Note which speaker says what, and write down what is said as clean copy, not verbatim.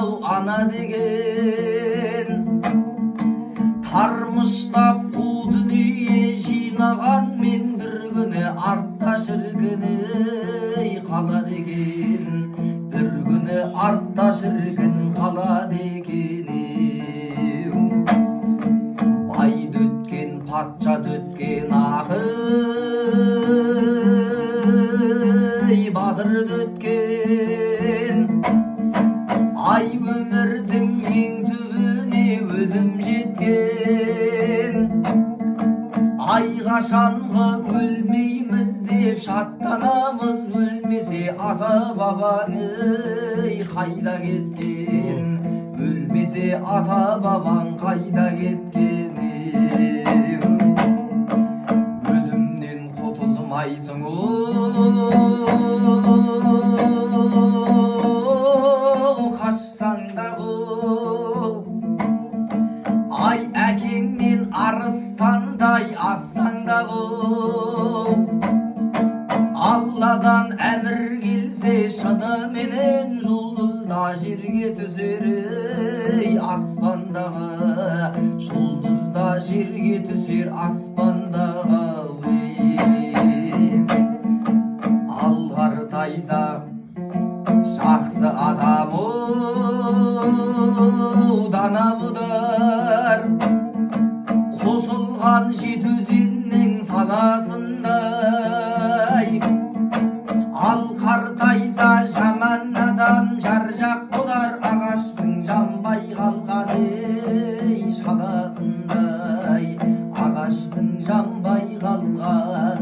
Speaker 1: ау ана деген, тармыштап қу дүние жинаған мен бір күні артта шіркін қалады екен, бір күні артта шіркін қалады екен. Байды өткен патша өткен ақы, батыр өткен, ай өмірдің ең түбіне өлім жеткен. Ай қашанғы өлмейміз деп шаттанамыз, өлмесе ата бабаң қайда кеткен, өлмесе ата бабаң қайда кеткен. Өлімнен құтылмайсың қашсаң дағы, ай әкеңнен арыстандай ассаң дағы. Алладан әмір келсе шыныменен жұлдызда жерге түсер, аспандағы жұлдызда жерге түсер, аспандағы. Алғар тайса жақсы адам дана бұдар, қосылған жеті өзеннің санасындай. Ал қартайса жаман адам жаржақ болар, ағаштың жанбай қалған шаласындай, ағаштың жанбай қалған